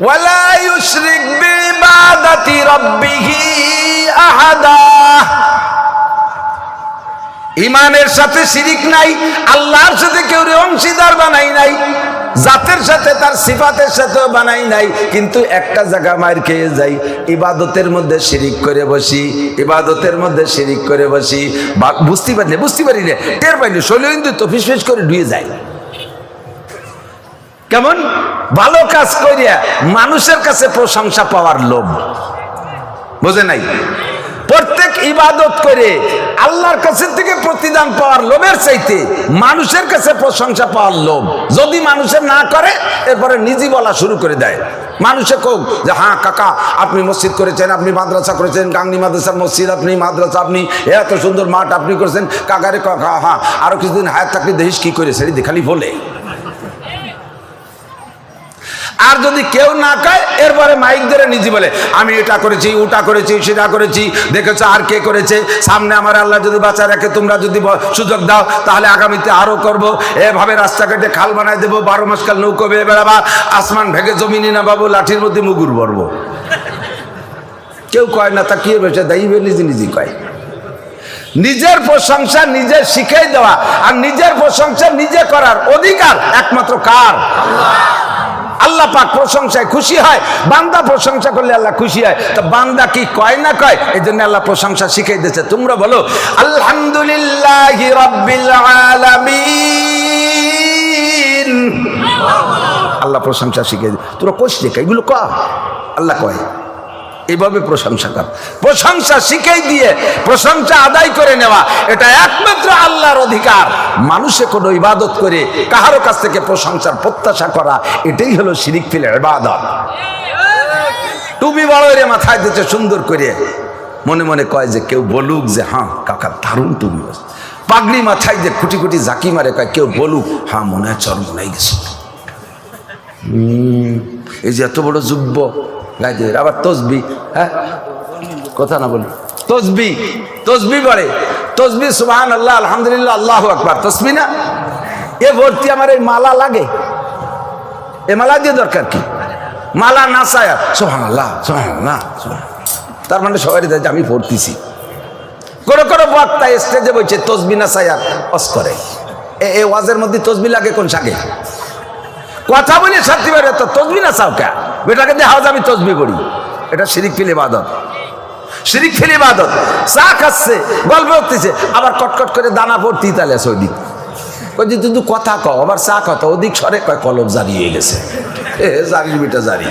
ওয়ালা ইউশরিক বিইবাদাতি রাব্বিহি আহাদা। ইমানের সাথে শিরিক নাই, আল্লাহর সাথে কেউ অংশীদার বানাই নাই, জাতের সাথে তার সিফাতের সাথেও বানাই নাই, কিন্তু একটা জায়গা মার খেয়ে যাই, ইবাদতের মধ্যে শিরিক করে বসি, ইবাদতের মধ্যে শিরিক করে বসি। বুঝতে পারি না, টের পাইনি, শৈল কিন্তু তো ফিস করে ডুয়ে যায়। কেমন ভালো কাজ করিয়া মানুষের কাছে প্রশংসা পাওয়ার লোভ, বোঝে নাই? প্রত্যেক ইবাদত করে আল্লাহর কাছে থেকে প্রতিদান পাওয়ার লোভের চাইতে মানুষের কাছে প্রশংসা পাওয়ার লোভ যদি মানুষের না করে, এরপরে নিজে বলা শুরু করে দেয়। মানুষে কোক যে হ্যাঁ কাকা আপনি মসজিদ করেছেন, আপনি মাদ্রাসা করেছেন, গাংনি মাদ্রাসার মসজিদ, আপনি মাদ্রাসা, আপনি এত সুন্দর মাঠ আপনি করেছেন, কাকারে কাকা হ্যাঁ আরো কিছুদিন হায়াত থাকলে দেখিস কি করেছে, খালি বলে। আর যদি কেউ না কয়, এরপরে মাইক ধরে নিজে বলে আমি এটা করেছি, ওটা করেছি, সেটা করেছি, দেখেছো আর কে করেছে, সামনে আমার আল্লাহ যদি বাঁচা রাখে, তোমরা যদি সুযোগ দাও তাহলে আগামীতে আরো করব, এভাবে রাস্তাঘাটে খাল বানাই দেবো, 12 মাস কাল নৌকো বেয়ে বেড়াবা, আসমান ভেঙে জমিনি না বাবু, লাঠির মধ্যে মুগুর ভরবো। কেউ কয় না, তা কি বেঁচে দাইবে, নিজে নিজে কয়। নিজের প্রশংসা নিজে শিখাই দেওয়া আর নিজের প্রশংসা নিজে করার অধিকার একমাত্র কার? আল্লাহ পাক প্রশংসায় খুশি হয়, বান্দা প্রশংসা করলে আল্লাহ খুশি হয়। তো বান্দা কি কয় না কয়, এই জন্য আল্লাহ প্রশংসা শিখাই দিয়েছে। তোমরা বলো আলহামদুলিল্লাহি রাব্বিল আলামিন। আল্লাহ প্রশংসা শিখাই দিয়েছে। তোরা কোশ লেখা এগুলো ক, আল্লাহ কয় এইভাবে প্রশংসা কর। প্রশংসা শিখাই দিয়ে প্রশংসা আদায় করে নেওয়া, এটা একমাত্র আল্লাহর অধিকার। মানুষে কোনো ইবাদত করে কাহারো কাছ থেকে প্রশংসার প্রত্যাশা করা, এটাই হলো শিরিক ফিল ইবাদত। টুপি বড় রে মাথায় দিতে সুন্দর করে, মনে মনে কয় যে কেউ বলুক যে হ্যাঁ কাকা দারুণ টুপি, পাগড়ি মাথায় যে খুঁটি খুঁটি জাকি মারে, কয় কেউ বলুক হ্যাঁ মনে হয় চর মনে গেছে। এই যে এত বড় যুব্য গাইতে, আবার তসবি, হ্যাঁ কথা না বলি, তসবি বলে, তসবি সুবহানাল্লাহ আলহামদুলিল্লাহ আল্লাহু আকবার, তসবি না? এ ভর্তি আমার এই মালা লাগে, এ মালা দিয়ে দরকার কি? মালা না চায়া সুবহানাল্লাহ সুবহানাল্লাহ, তার মানে সবাই দেখে আমি পড়তেছি। কোনো বক্তা স্টেজে বলছে তসবি না চায়া অস করে, এ ওয়াজের মধ্যে তসবি লাগে কোন সাগে? কথা বলে শান্তি বেড়ে, তো তসবি না চাও কে? বেটাকে দেখাও যে আমি তসবি করি, এটা শিরিক ফিল ইবাদত। শিরিক ফিল ইবাদত। চা খাচ্ছে, গল্প করতেছে, আবার কটকট করে দানা ভর্তি তালে আছে ওইদিক, কই যে তুই কথা কও, আবার চা কথা ওদিক সরে, কয় কলব জারি হয়ে গেছে, জারির বেটা জারি,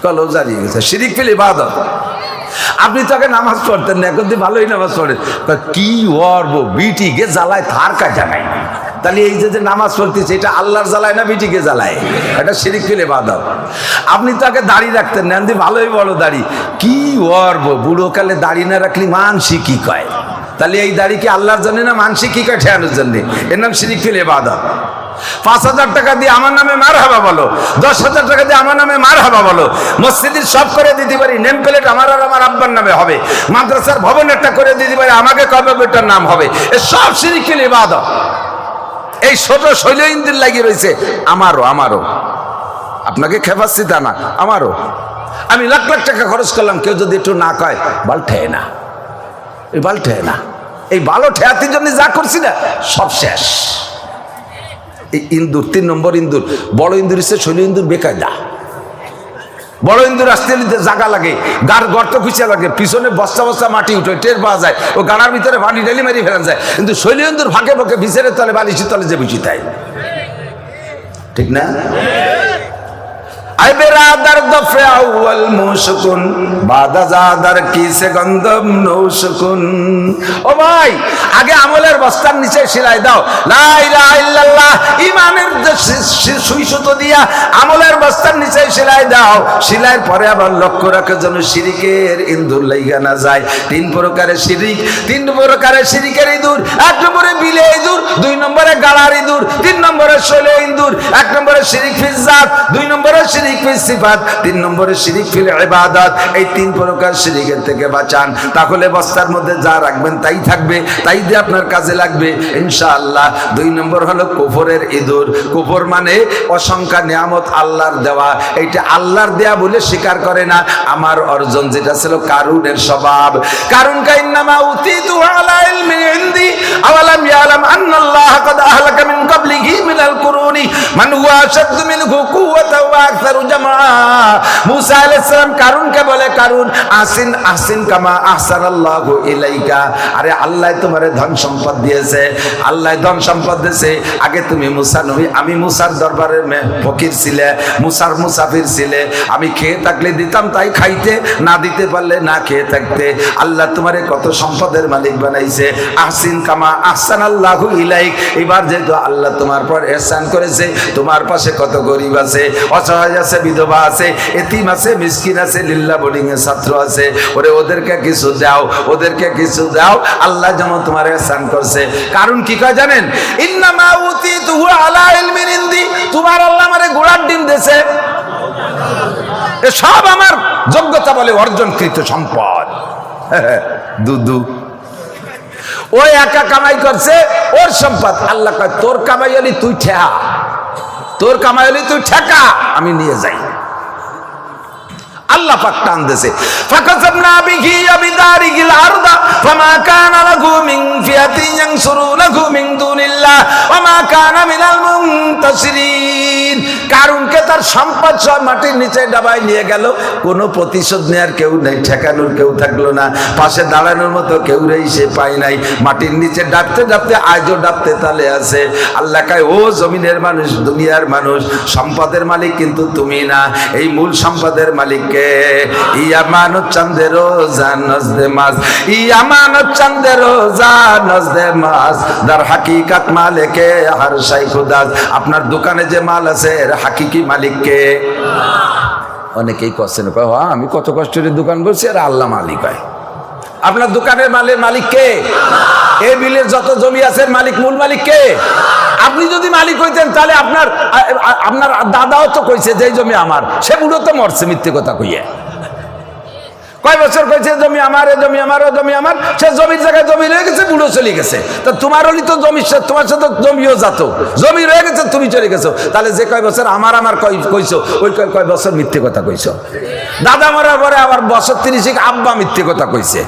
কলব জারি হয়ে গেছে। শিরিক ফিল ইবাদত। আপনি তো আগে নামাজ পড়তেন না, এখন তুই ভালোই নামাজ পড়েন, কি ওরব বিটি গে জ্বালায় তার কাজা নাই। তাহলে এই যে নামাজ পড়তেছে, এটা আল্লাহর জ্বালায় না বিটিকে জ্বালায়? এটা শিরিক ফিল ইবাদত। আপনি তো আগে দাড়ি রাখতেন না, ভালোই বড় দাড়ি, কি ওরব বুড়ো কালে দাড়ি না রাখলি মানসি কি কয়? তাহলে এই দাড়ি কি আল্লাহর জন্য না মানসি কি কয় ঠেয়ানোর জন্য? এর নাম শিরিক ফিল ইবাদত। 5,000 টাকা দিয়ে আমার নামে মারহাবা বলো, 10,000 টাকা দিয়ে আমার নামে মারহাবা বলো, মসজিদের সব করে দিতে পারি, নেম প্লেট আমার আর আমার আব্বার নামে হবে, মাদ্রাসার ভবন একটা করে দিতে পারি, আমাকে কবে বেটার নাম হবে, এ সব শিরিক ফিল ইবাদত। এই ছোট শৈল ইন্দির লাগিয়ে রয়েছে, আমারও আপনাকে খেপাচ্ছি তা না, আমারও। আমি লাখ লাখ টাকা খরচ করলাম, কেউ যদি একটু না কয় বাল ঠেয় না, এই বাল ঠেয় না, এই বালো ঠেয়াতির জন্য যা করছি না সব শেষ। এই ইন্দুর 3 নম্বর ইন্দুর, বড় ইন্দুর হচ্ছে শৈল ইন্দুর বেকায়দা। বড় ইন্দুর আসতে জায়গা লাগে, গার গর্ত খুঁজে লাগে, পিছনে বস্তা বস্তা মাটি উঠে টের পাওয়া যায়, ও গাড়ার ভিতরে পানি ঢেলি মারি ফেলা যায়, কিন্তু শৈল ইন্দুর ফাঁকে ফাঁকে ভিসের তলে বালিশের তলে যে বুঝি তাই, ঠিক না? বেরাদার দফে আউয়াল মুশকুন বাদা জাদার কিসে গন্ধম নৌশুকুন। ও ভাই, আগে আমলের বস্তার নিচে সেলাই দাও, লা ইলাহা ইল্লাল্লাহ, ইমানের সুই সুতো দিয়া আমলের বস্তার নিচে সেলাই দাও, সেলাইয়ের পরে আবার লক্ষ্য রাখো যেন শিরিকের ইন্দুর লাইগা না যায়। 3 প্রকারের শিরিক, 3 প্রকারের শিরিকের ইঁদুর। 1 নম্বরে বিলে ইঁদুর, 2 নম্বরে গালার ইঁদুর, 3 নম্বরে শৈল ইঁদুর। 1 নম্বরে শিরিক ফিল জাত, 2 নম্বরে শিরিক ফিল সিফাত, 3 নম্বরে শিরিক ফিল ইবাদত। এই 3 প্রকার শিরিকের থেকে বাঁচান, তাহলে বস্তার মধ্যে যা রাখবেন তাই থাকবে, তাই দিয়ে আপনার কাজে লাগবে ইনশাআল্লাহ। 2 নম্বর হলো কুফরের ইঁদুর। কুফর মানে অসংখ্য নিয়ামত আল্লাহর দেওয়া, এইটা আল্লাহর দেয়া বলে স্বীকার করে না। আমার অর্জন যেটা ছিল কারুনের স্বভাব, কারুন কাইন্নামা উতিতু আলা ইলমিন ইনদি আওয়ালাম ইয়ালাম আন্নাল্লাহ ক্বাদ আহলাকা মিন ক্বাবলিহি মিনাল কুরুনি মান হুয়া আশাদ্দু মিনহু কুওয়াতাও ওয়া আকসারু জামআ। মুসা আলাইহিস সালাম কারুনকে বলে, কারুন আহসিন আহসিন কামা আহসানাল্লাহু ইলাইকা। আরে আল্লাহ তোমারে ধন সম্পদ দিয়েছে, আল্লাহ ধন সম্পদ দিয়েছে। আগে তুমি মুসা নবী, আমি মুসার দরবারে ফকির ছিলে, মুসার মুসাফির ছিলে। আমি খেয়ে থাকলে দিতাম তাই খাইতে, না দিতে পারলে না খেয়ে থাকতে। আল্লাহ তোমারে কত সম্পদের মালিক বানাইছে। আহসিন কামা আহসানাল্লাহু ইলাইক। এবার যেহেতু আল্লাহ তোমার পর ইহসান করেছে, তোমার পাশে কত গরিব আছে, অসহায় আছে, বিধবা আছে, এতিম আছে, মিসকিন আছে, লিল্লা বোর্ডিং এর ছাত্র আছে। ওরে ওদেরকে কিছু দাও, ওদেরকে কিছু দাও। আল্লাহ যেমন তোমার ইহসান করছে। কারণ কি কয় জানেন? ইন্নামা উতিতুহু আলা ইলমিন ইনদি। তোমার আল্লাহ আমারে ঘোড়ার ডিম দিয়েছে, এ সব আমার যোগ্যতা বলে অর্জনকৃত সম্পদ। দুদু ওই একা কামাই করছে, ওর সম্পদ। আল্লাহ কয় তোর কামাই হলি তুই ঠেকা, তোর কামাই হলি তুই ঠেকা, আমি নিয়ে যাই। আল্লাহ পাক টান দিয়েছে, ফাকাসাবনা বিহি বিদারিল আরদা ফামা কানা লাহু মিন ফিয়াতিন ইয়ানসুরুনাহু মিন দুনিল্লাহ ওয়া মা কানা মিনাল মুনতাসিরিন। কারুনকে তার সম্পদ সব মাটির নিচে ডাবায় নিয়ে গেল, কোনো প্রতিশোধ নেয়ার কেউ নেই, ঠেকানোর কেউ থাকলো না, পাশে দাঁড়ানোর মতো কেউ রেই সে পায় নাই। মাটির নিচে ডাবতে ডাবতে আজও ডাবতে তালে আছে। আল্লাহ কয় ও জমিনের মানুষ, দুনিয়ার মানুষ, সম্পদের মালিক কিন্তু তুমি না, এই মূল সম্পদের মালিক কে? ইয়ামানত চাঁদের রোজা নজদে মাস, ইয়ামানত চাঁদের রোজা নজদে মাস, দার হাকিকাত মালিকে হর শাই খুদাস। আপনার দোকানে যে মাল আছে এর হাকিকি মালিক কে? অনেকেই কোশ্চেন করে, আমি কত কষ্টের দোকান করছি, আর আল্লাহ মালিক হয়। আপনার দোকানের মালের মালিক কে? এই বিলের যত জমি আছে মালিক, মূল মালিক কে? আপনি যদি মালিক হইতেন তাহলে আপনার আপনার দাদাও তো কইছে যে জমি আমার, সে বুড়ো তো মরছে মিথ্যে কথা কইয়া। কয় বছর কইছে জমি আমার, এ জমি আমার, ও জমি আমার, সে জমির জায়গায় জমি রয়ে গেছে, বুড়ো চলে গেছে। তো তোমার হলি তো জমি, তোমার সাথে জমিও যাতো, জমি রয়ে গেছে, তুমি চলে গেছো। তাহলে যে কয় বছর আমার আমার কইছো, ওই কয় বছর মিথ্যে কথা কইছো। দাদা মরার পরে আবার বছর 30 আব্বা মিথ্যে কথা কইছে।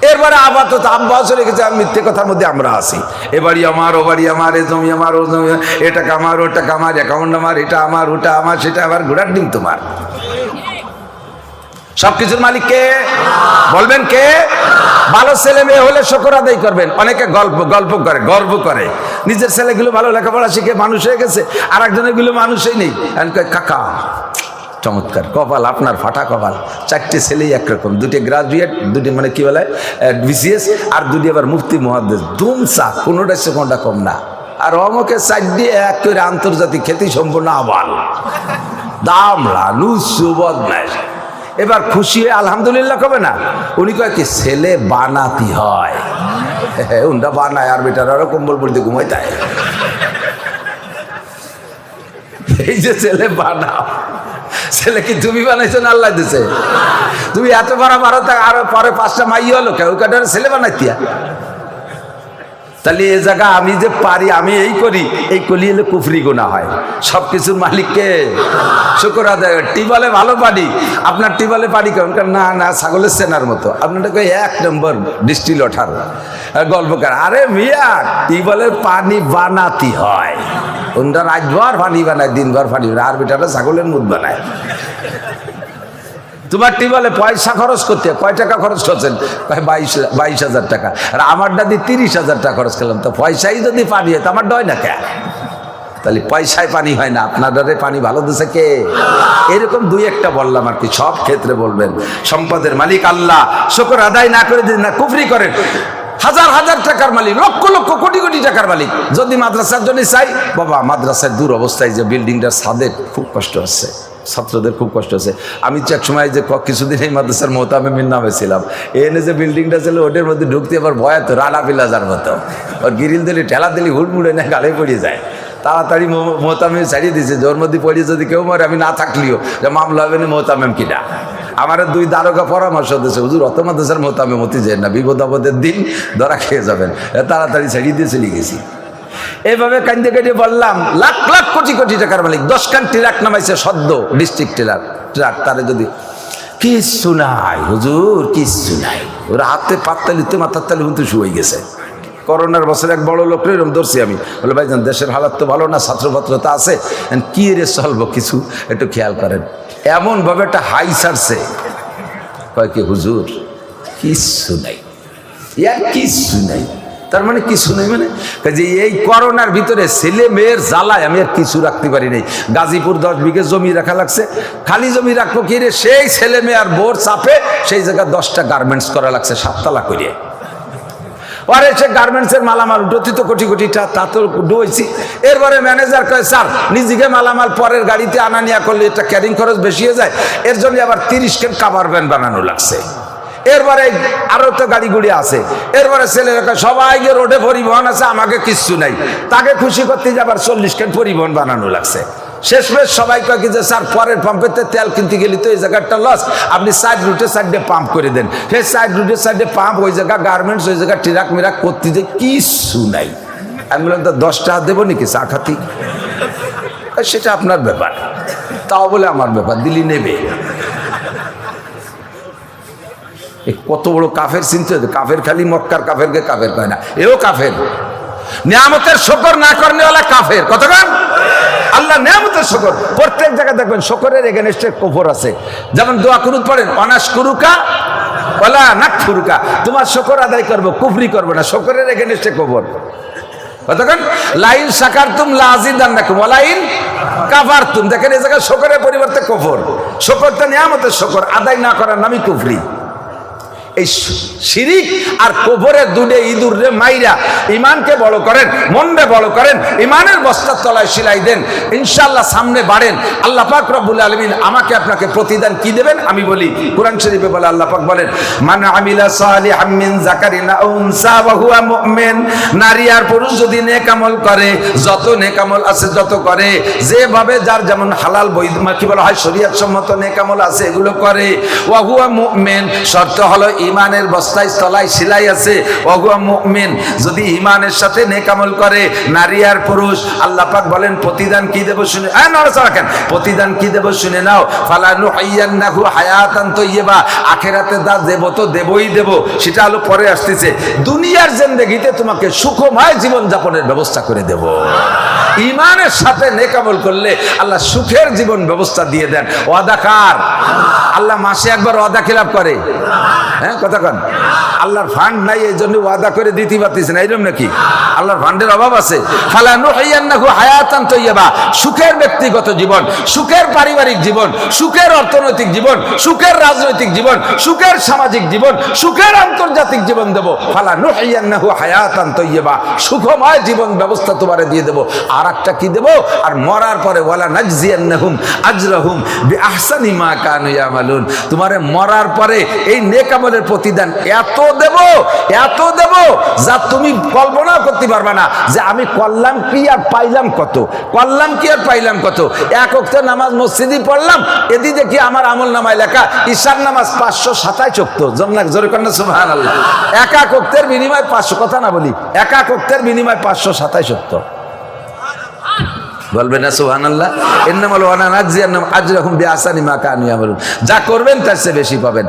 এরপরে আপাতত আব্বা চলে গেছে, মিথ্যে কথার মধ্যে আমরা আছি। এ বাড়ি আমার, ও বাড়ি আমার, এ জমি আমার, ও জমি, এটা আমার, ওটা আমার, অ্যাকাউন্ট আমার, এটা আমার, ওটা আমার, সেটা আবার ঘোড়ার ডিম তোমার। সবকিছুর মালিক কে? বলবেন কে? ভালো ছেলে মেয়ে হলে শুকর আদায় করবেন। অনেকে গল্প করে, গর্ব করে, নিজের ছেলেগুলো ভালো লেখাপড়া শিখে মানুষ হয়ে গেছে, আর একজনের গুলো মানুষই নেই। কাকা চমৎকার কপাল, আপনার ফাটা কপাল। 4টে ছেলেই একরকম, 2টে গ্রাজুয়েট, 2টে মানে কি বলে বিসিএস, আর 2টি আবার মুফতি মুহাদ্দিস। ধুমসা, কোনোটা সে কোনটা কম না। আর অমকে 4 দিয়ে এক করে আন্তর্জাতিক খ্যাতি সম্পন্ন আবাল, দামলা, লুচু, বদমাশ। এবার খুশি হয়ে আলহামদুলিল্লাহ কবে না? উনি কয় কি ছেলে বানাতি হয়, উনটা বানায়, আর বেটার আরো কম্বল পড়তে ঘুমাইতে হয়। এই যে ছেলে বানাও, ছেলে কি তুমি বানাইছো না আল্লাহ দিছে? তুমি এত বড় মারো, আরো পরে 5টা মাই হলো, কেউ কাটার ছেলে বানাইতিয়া। তাহলে এ জায়গা আমি যে পারি, আমি এই করি, এই কলি হলে কুফরি গুনাহ হয়। সবকিছুর মালিককে শুকর আদায়। টিবলে ভালো পানি, আপনার টিবলে পানি কেমন? না না, ছাগলের সেনার মতো। আপনারটাকে 1 নম্বর ডিস্টিল ওঠার গল্পকার। আরে মিয়া, টিবলের পানি বানাতে হয়, ওনটা রাতভর পানি বানায়, দিনভর পানি বানায়, আর বেটারা ছাগলের মুদ বানায়। তোমার টিবলে পয়সা খরচ করতে কয় টাকা খরচ করছেন? 22,000 টাকা। আর আমার দাদি 30,000 টাকা খরচ করলাম। তো পয়সাই যদি পানি হয়, তো আমার ডয় না কে? তাহলে পয়সায় পানি হয় না, আপনাদের পানি ভালো দিছে কে? এরকম 2-1টা বললাম আর কি, সব ক্ষেত্রে বলবেন। সম্পদের মালিক আল্লাহ, শুকর আদায় না করে দিন না, কুফরি করেন। হাজার হাজার টাকার মালিক, লক্ষ লক্ষ কোটি কোটি টাকার মালিক। যদি মাদ্রাসার জন্য চাই, বাবা মাদ্রাসার দূর অবস্থায় যে বিল্ডিংটার ছাদের খুব কষ্ট হচ্ছে, ছাত্রদের খুব কষ্ট হচ্ছে। আমি তো এক সময় যে কিছুদিন এই মাদ্রাসার মোহতামিমের নামে ছিলাম, এনে যে বিল্ডিংটা ছিল ওটার মধ্যে ঢুকতে আবার ভয়, তো রানা পিলাজার মতো, ওর গিরিল দিলি ঠেলা দিলি হুড়মুড়ে না গালে পড়ে যায়। তাড়াতাড়ি মোহতামিম ছাড়িয়ে দিয়েছে, ওর মধ্যে পড়িয়ে যদি কেউ মরে আমি না থাকলেও যে মামলা হবে না, মোহতামিম কিনা। আমার 2 দারোগা পরামর্শ দিয়েছে, হুজুর অত মাদ্রাসার মোহতামিম হতে যায় না, বিপদ আপদের দিন ধরা খেয়ে যাবেন, তাড়াতাড়ি ছাড়িয়ে দিয়ে চলে গেছি। এইভাবে কান্দে কান্দে বললাম, লাখ লাখ কোটি কোটি টাকার মালিক, 10 খান ট্রাক নামাইছে সদ্য, ডিস্ট্রিক্ট ট্রাক, তারে যদি কিচ্ছু নাই হুজুর, কিচ্ছু নাই। ওরা হাতে পাততালিতে মাথার তালি হুঁতু শুয়ে গেছে। করোনার বছর এক বড় লোক এরকম ধরছি আমি, বলে ভাইজান দেশের হালাত তো ভালো না, ছাত্রপত্র তো আছে, কি রে চলবো কিছু একটু খেয়াল করেন। এমনভাবে একটা হাই ছাড়ছে, কয় কি হুজুর কিচ্ছু নাই, আর কিচ্ছু নাই। তার মানে কিছু নেই, মানে যে এই করোনার ভিতরে ছেলে মেয়ের জ্বালায় আমি আর কিছু রাখতে পারি নাই। গাজীপুর 10 বিঘে জমি রাখা লাগছে, খালি জমি রাখবো কি রে, সেই ছেলে মেয়ে আর বোর চাপে সেই জায়গায় 10টা গার্মেন্টস করা লাগছে 7 তালা করিয়ে। আর এসে গার্মেন্টসের মালামাল উঠতি তো কোটি কোটি টাকা, তা তো ডুয়েছি। এরপরে ম্যানেজার কয় স্যার নিজেকে মালামাল পরের গাড়িতে আনা নিয়া করলে এটা ক্যারিং খরচ বেশি হয়ে যায়, এর জন্য আবার 30 কেন কাভার ভ্যান বানানো লাগছে। এরপরে আরো তো গাড়ি গুড়ি আছে, এরপরে ছেলেরা সবাইকে রোডে পরিবহন আছে, আমাকে কিচ্ছু নাই, তাকে খুশি করতে যে আবার 40 কেন পরিবহন বানানো লাগছে। শেষমেশ সবাই কয় কি যে স্যার পরের পাম্পেতে তেল কিনতে গেলে তো এই জায়গাটা লস, আপনি সাইড রুটে সাইডে পাম্প করে দেন। সেই সাইড রুটে সাইডে পাম্প, ওই জায়গা গার্মেন্টস, ওই জায়গা ট্রাক মিরাক করতে যে কিচ্ছু নাই। আমি বললাম তো 10 টাকা দেবো নাকি চা খাতি? সেটা আপনার ব্যাপার, তাও বলে আমার ব্যাপার, দিলি নেবে। কত বড় কাফের চিনতে, কাফের খালি মক্কার কাফেরকে কাফের কয় না, এও কাফের। নিয়ামতের শুকর না করনেওয়ালা কাফের। কতক্ষণ আল্লাহ নিয়ামতের শুকর, প্রত্যেক জায়গায় দেখবেন শুকরের এগেনস্টে কুফর আছে। যেমন দোয়া কুনুত পড়েন, অনাশকুরুকা ওয়ালা নাকফুরুকা, তোমার শুকর আদায় করবো, কুফরি করবো না, শুকরের এগেনস্টে কুফর। কতক্ষণ লাইন শাকারতুম লাযিদান্নাকুম ওয়া লাইন কাফারতুম, দেখেন এই জায়গায় শুকরের পরিবর্তে কুফর। শুকরটা নিয়ামতের শুকর, আদায় না করার নামই কুফরি। এই শিরিক আর কুফরের দুধে ইঁদুর রে মাইরা ইমানকে বড় করেন, মনকে বড় করেন, ইমানের বস্তার তলায় সিলাই দেন, ইনশাআল্লাহ সামনে বাড়েন। আল্লাহ পাক রব্বুল আলামিন আমাকে আপনাকে প্রতিদান কি দেবেন আমি বলি। কোরআন শরীফে বলে, আল্লাহ পাক বলেন, মান আমিলা সালিহাম মিন যাকারিন আও উনসা ওয়া হুয়া মুমিন, নারী আর পুরুষ যদি নেক আমল করে, যত নেক আমল আছে যত করে, যেভাবে যার যেমন হালাল বৈধ কি বলা হয় শরীয়ত সম্মত নেক আমল আছে এগুলো করে, ওয়া হুয়া মুমিন, শর্ত হলো ইমানের বস্তায় তলায় সিলাই আছে, ওয়া হুয়া মুমিন, যদি ইমানের সাথে নেক আমল করে নারী আর পুরুষ, আল্লাহ পাক বলেন প্রতিদান কি দেব শুনে, নড়াচড়া কেন, প্রতিদান কি দেব শুনে নাও, ফালানুহিয়ান্নাহু হায়াতান তাইয়্যিবা, আখিরাতে যা দেব তো দেবই দেব, সেটা হলো পরে আসতেছে। দুনিয়ার জিন্দেগিতে তোমাকে সুখময় জীবন যাপনের ব্যবস্থা করে দেব। ইমানের সাথে নেক আমল করলে আল্লাহ সুখের জীবন ব্যবস্থা দিয়ে দেন। ওয়াদা কার? আল্লাহ মাসে একবার ওয়াদা খিলাফ করে? হ্যাঁ কথা কন। আল্লাহর ফান্ড নাই এই জন্য ওয়াদা করে দিতে পারতেছে না, এরকম নাকি? আল্লাহর ফান্ডের অভাব আছে? ফালানুহিয়ান্নাহু হায়াতান তাইয়্যিবা, সুখের ব্যক্তিগত জীবন, সুখের পারিবারিক জীবন, সুখের অর্থনৈতিক জীবন, সুখের রাজনৈতিক জীবন, সুখের সামাজিক জীবন, সুখের আন্তর্জাতিক জীবন দেব। ফালানুহিয়ান্নাহু হায়াতান তাইয়্যিবা, সুখময় জীবন ব্যবস্থা তোমারে দিয়ে দেব। আর একটা কি দেব? আর মরার পরে ওয়ালা নাজজিয়ান্নাহুম আজরাহুম বিআহসানি মা কানু ইয়ামালুন, তোমারে মরার পরে এই নেক আমলের প্রতিদান এত দেব, এত দেব যা তুমি কল্পনা করতে পারবে না, যে আমি করলাম কি আর পাইলাম কত, করলাম কি আর পাইলাম কত। এক ওয়াক্ত নামাজ মসজিদে পড়লাম, এদি দেখি আমার আমল নামায় লেখা ঈশার নামাজ 527 ওয়াক্ত, জোরে কন্যা সুবহানাল্লাহ। এক ওয়াক্তের বিনিময়ে 500, কথা না বলি, এক ওয়াক্তের বিনিময়ে 527 ওয়াক্ত। বলবেন না সুবহানাল্লাহ? ইন্নামাল ওয়ানা নাজজিয়ান্নাহুম আজরাহুম বিআহসানি মা কানু ইয়ামালুন, যা করবেন তার চেয়ে বেশি পাবেন।